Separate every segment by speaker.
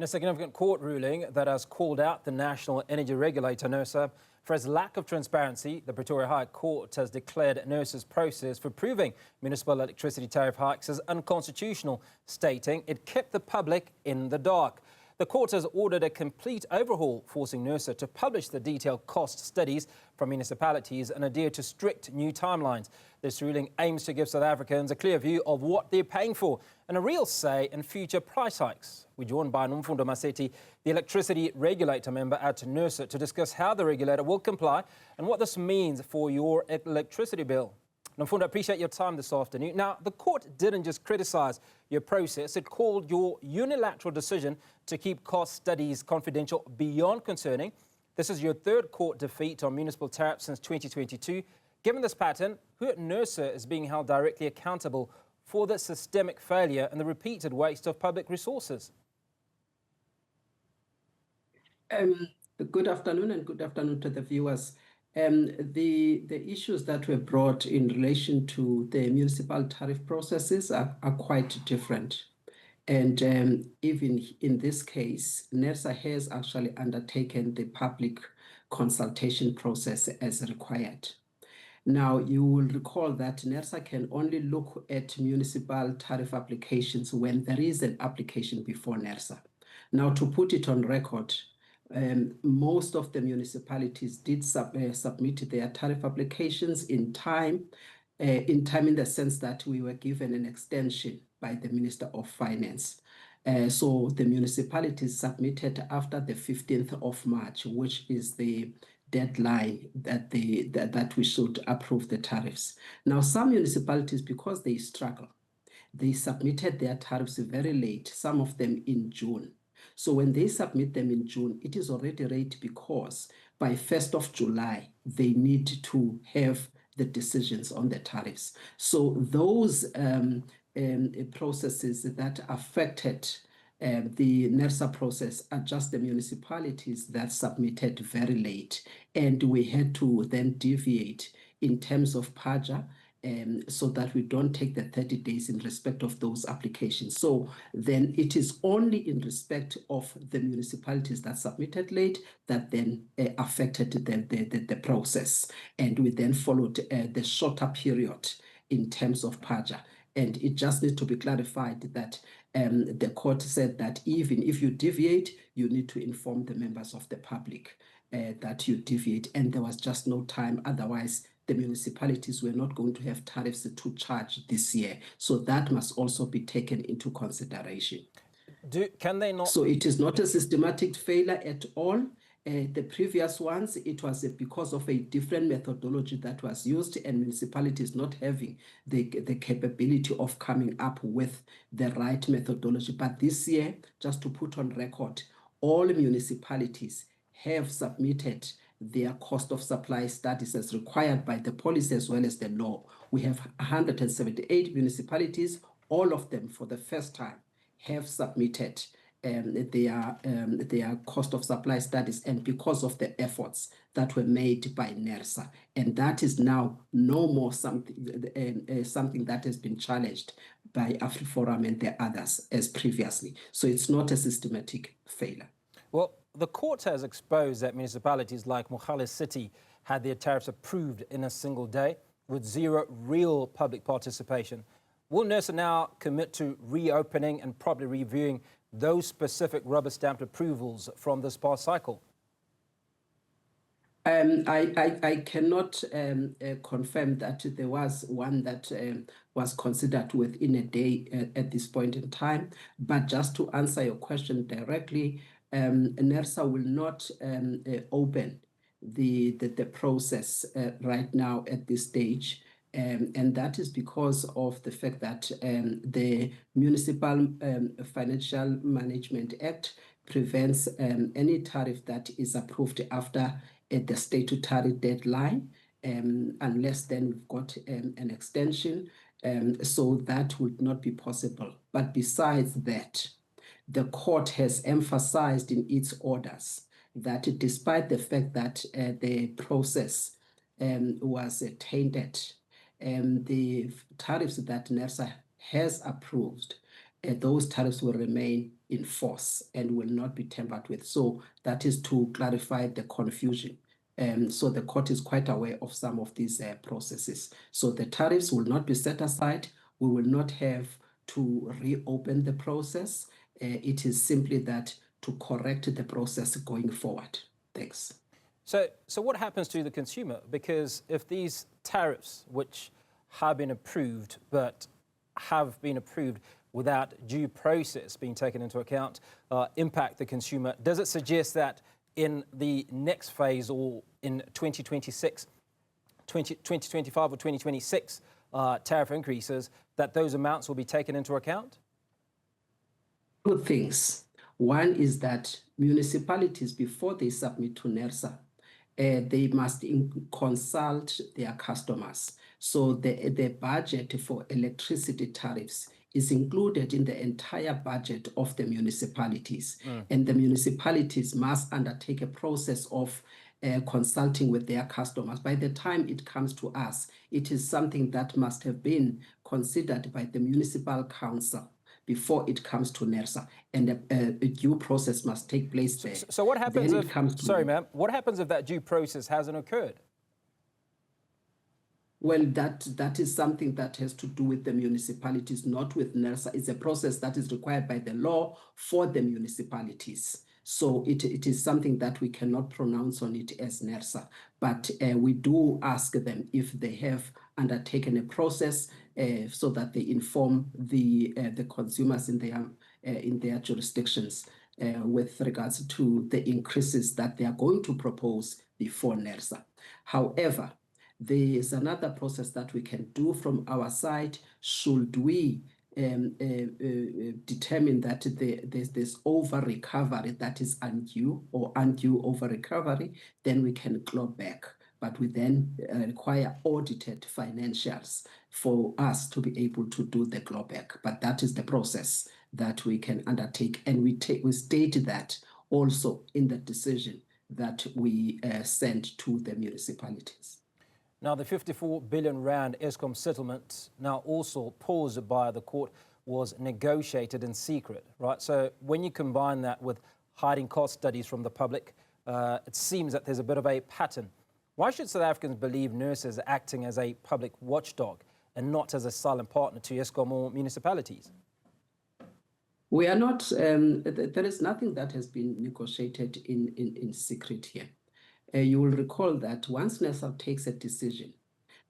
Speaker 1: In a significant court ruling that has called out the National Energy Regulator, Nersa, for its lack of transparency, the Pretoria High Court has declared Nersa's process for approving municipal electricity tariff hikes as unconstitutional, stating it kept the public in the dark. The court has ordered a complete overhaul, forcing Nersa to publish the detailed cost studies from municipalities and adhere to strict new timelines. This ruling aims to give South Africans a clear view of what they're paying for and a real say in future price hikes. We're joined by Nomfundo Maseti, the Electricity Regulator Member at Nersa, to discuss how the regulator will comply and what this means for your electricity bill. Nomfundo, I appreciate your time this afternoon. Now, the court didn't just criticise your process, it called your unilateral decision to keep cost studies confidential beyond concerning. This is your third court defeat on municipal tariffs since 2022. Given this pattern, who at Nersa is being held directly accountable for the systemic failure and the repeated waste of public resources?
Speaker 2: Good afternoon and good afternoon to the viewers. The issues that were brought in relation to the municipal tariff processes are quite different. And even in this case, Nersa has actually undertaken the public consultation process as required. Now, you will recall that Nersa can only look at municipal tariff applications when there is an application before Nersa. Now, to put it on record, most of the municipalities did submit their tariff applications in time in the sense that we were given an extension by the Minister of Finance. So the municipalities submitted after the 15th of March, which is the deadline that we should approve the tariffs. Now, some municipalities, because they struggle, they submitted their tariffs very late, some of them in June. So when they submit them in June, it is already late because by 1st of July, they need to have the decisions on the tariffs. So those processes that affected the Nersa process are just the municipalities that submitted very late. And we had to then deviate in terms of PAJA so that we don't take the 30 days in respect of those applications. So then it is only in respect of the municipalities that submitted late that then affected the process. And we then followed the shorter period in terms of PAJA. And it just needs to be clarified that the court said that even if you deviate, you need to inform the members of the public that you deviate. And there was just no time. Otherwise, the municipalities were not going to have tariffs to charge this year. So that must also be taken into consideration.
Speaker 1: Can they not?
Speaker 2: So it is not a systematic failure at all. The previous ones, it was because of a different methodology that was used and municipalities not having the capability of coming up with the right methodology. But this year, just to put on record, all municipalities have submitted their cost of supply studies as required by the policy as well as the law. We have 178 municipalities, all of them for the first time have submitted their cost of supply studies, and because of the efforts that were made by Nersa. And that is now no more something that has been challenged by AfriForum and the others as previously. So it's not a systematic failure.
Speaker 1: Well, the court has exposed that municipalities like Mogale City had their tariffs approved in a single day with zero real public participation. Will Nersa now commit to reopening and probably reviewing those specific rubber-stamped approvals from this past cycle?
Speaker 2: I cannot confirm that there was one that was considered within a day at this point in time. But just to answer your question directly, Nersa will not open the process right now at this stage. And that is because of the fact that the Municipal Financial Management Act prevents any tariff that is approved after the statutory deadline, unless then we've got an extension. So that would not be possible. But besides that, the court has emphasized in its orders that despite the fact that the process was tainted, the tariffs that Nersa has approved, those tariffs will remain in force and will not be tampered with. So that is to clarify the confusion. So the court is quite aware of some of these processes. So the tariffs will not be set aside. We will not have to reopen the process. It is simply that to correct the process going forward. Thanks.
Speaker 1: So what happens to the consumer? Because if these tariffs, which have been approved, but have been approved without due process being taken into account, impact the consumer, does it suggest that in the next phase or in 2026, 2025 or 2026 tariff increases, that those amounts will be taken into account?
Speaker 2: Two things. One is that municipalities, before they submit to Nersa, they must consult their customers. So the budget for electricity tariffs is included in the entire budget of the municipalities. And the municipalities must undertake a process of consulting with their customers. By the time it comes to us, it is something that must have been considered by the municipal council before it comes to Nersa, and a due process must take place there.
Speaker 1: So what happens
Speaker 2: then
Speaker 1: if, sorry ma'am, what happens if that due process hasn't occurred?
Speaker 2: Well, that is something that has to do with the municipalities, not with Nersa. It's a process that is required by the law for the municipalities. So it is something that we cannot pronounce on it as Nersa, but we do ask them if they have undertaken a process so that they inform the consumers in their jurisdictions with regards to the increases that they are going to propose before Nersa. However, there is another process that we can do from our side. Should we determine that there's this over recovery that is undue or undue over recovery, then we can claw back. But we then require audited financials for us to be able to do the clawback. But that is the process that we can undertake, and we state that also in the decision that we sent to the municipalities.
Speaker 1: Now, the 54 billion rand Eskom settlement, now also paused by the court, was negotiated in secret, right? So when you combine that with hiding cost studies from the public, it seems that there's a bit of a pattern. Why should South Africans believe Nersa is acting as a public watchdog and not as a silent partner to Eskom or municipalities?
Speaker 2: We are not, there is nothing that has been negotiated in secret here. You will recall that once Nersa takes a decision,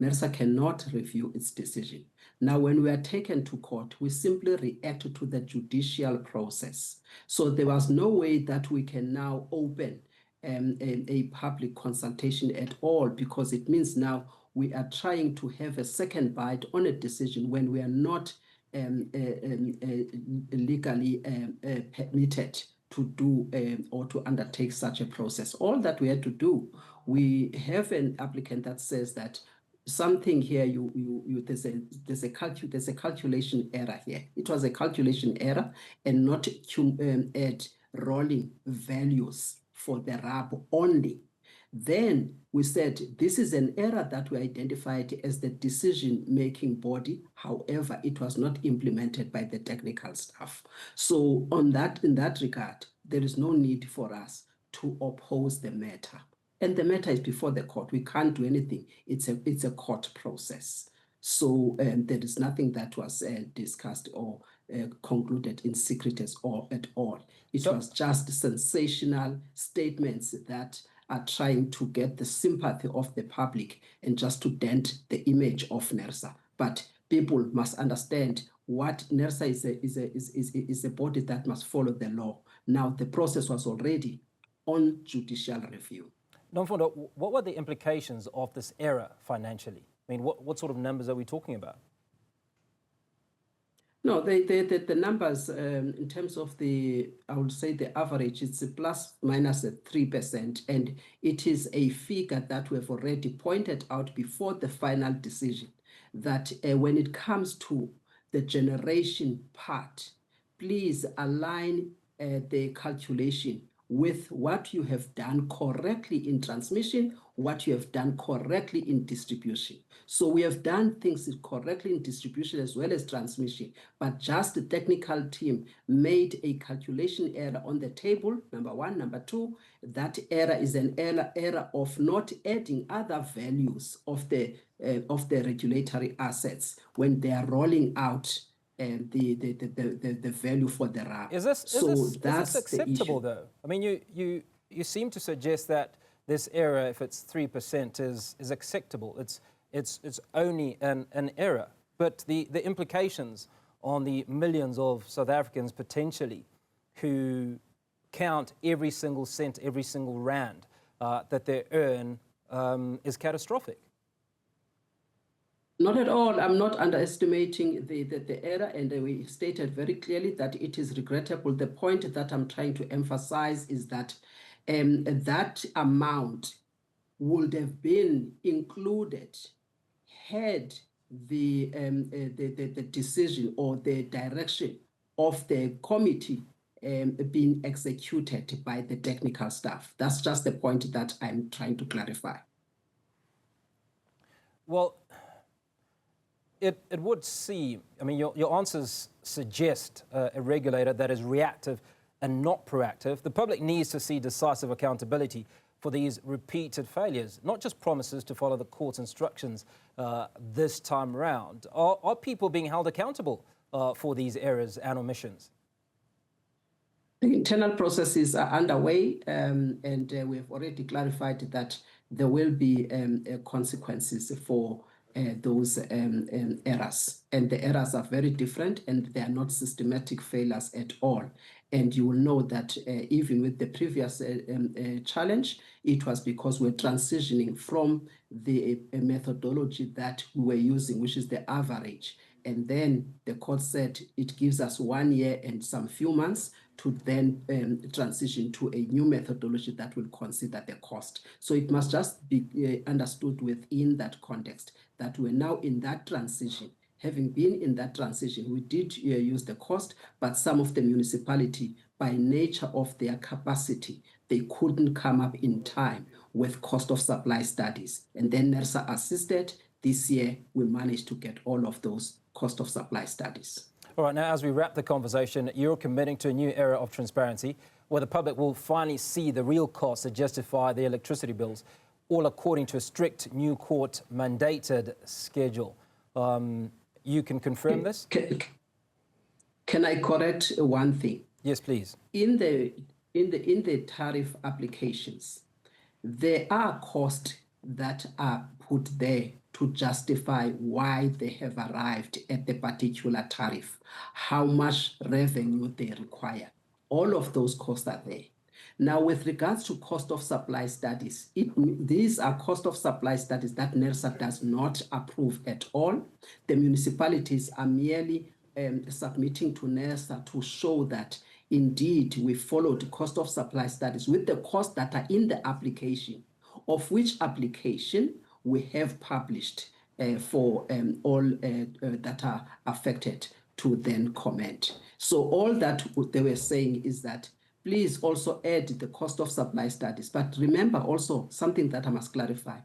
Speaker 2: Nersa cannot review its decision. Now, when we are taken to court, we simply react to the judicial process. So there was no way that we can now open a public consultation at all, because it means now we are trying to have a second bite on a decision when we are not legally permitted to do or to undertake such a process. All that we had to do, we have an applicant that says that something here, there's a calculation error here. It was a calculation error and not add rolling values for the RAB only. Then we said, this is an error that we identified as the decision-making body. However, it was not implemented by the technical staff. So in that regard, there is no need for us to oppose the matter. And the matter is before the court. We can't do anything. It's a court process. So there is nothing that was discussed or concluded in secret at all. It was just sensational statements that are trying to get the sympathy of the public and just to dent the image of Nersa. But people must understand what Nersa is a body that must follow the law. Now, the process was already on judicial review.
Speaker 1: Nomfundo, what were the implications of this error financially? I mean, what sort of numbers are we talking about?
Speaker 2: No, the numbers in terms of I would say the average, it's plus minus 3%, and it is a figure that we have already pointed out before the final decision, that when it comes to the generation part, please align the calculation with what you have done correctly in transmission, what you have done correctly in distribution. So we have done things correctly in distribution as well as transmission, but just the technical team made a calculation error on the table, number one. Number two, that error is an error of not adding other values of the regulatory assets when they are rolling out the value for the RAB.
Speaker 1: Is this acceptable, though? I mean, you seem to suggest that this error, if it's 3%, is acceptable. It's only an error, but the implications on the millions of South Africans potentially who count every single cent, every single rand that they earn is catastrophic.
Speaker 2: Not at all. I'm not underestimating the error, and we stated very clearly that it is regrettable. The point that I'm trying to emphasize is that that amount would have been included had the decision or the direction of the committee been executed by the technical staff. That's just the point that I'm trying to clarify.
Speaker 1: Well, it would seem, I mean, your answers suggest a regulator that is reactive and not proactive. The public needs to see decisive accountability for these repeated failures, not just promises to follow the court's instructions this time around. Are people being held accountable for these errors and omissions?
Speaker 2: The internal processes are underway, and we have already clarified that there will be consequences for those errors. And the errors are very different, and they are not systematic failures at all. And you will know that even with the previous challenge, it was because we're transitioning from the methodology that we were using, which is the average. And then the court said it gives us 1 year and some few months to then transition to a new methodology that will consider the cost. So it must just be understood within that context that we're now in that transition. Having been in that transition, we did use the cost, but some of the municipality, by nature of their capacity, they couldn't come up in time with cost of supply studies. And then Nersa assisted. This year, we managed to get all of those cost of supply studies.
Speaker 1: All right, now as we wrap the conversation, you're committing to a new era of transparency where the public will finally see the real costs that justify the electricity bills, all according to a strict new court-mandated schedule. You can confirm this?
Speaker 2: Can I correct one thing?
Speaker 1: Yes, please.
Speaker 2: In the tariff applications, there are costs that are put there to justify why they have arrived at the particular tariff, how much revenue they require. All of those costs are there. Now, with regards to cost of supply studies, these are cost of supply studies that Nersa does not approve at all. The municipalities are merely submitting to Nersa to show that indeed we followed cost of supply studies with the costs that are in the application, of which application we have published for all that are affected to then comment. So all that they were saying is that please also add the cost of supply studies. But remember also something that I must clarify.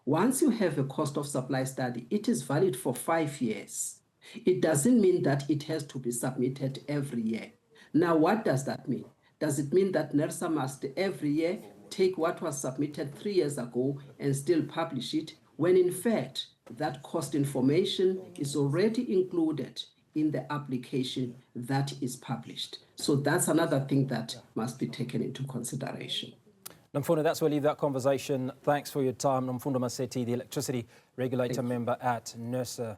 Speaker 2: Once you have a cost of supply study, it is valid for 5 years. It doesn't mean that it has to be submitted every year. Now, what does that mean? Does it mean that Nersa must every year take what was submitted 3 years ago and still publish it, when in fact that cost information is already included in the application that is published? So that's another thing that must be taken into consideration.
Speaker 1: Nomfundo, that's where we leave that conversation. Thanks for your time. Nomfundo Maseti, the Electricity Regulator Member at Nersa.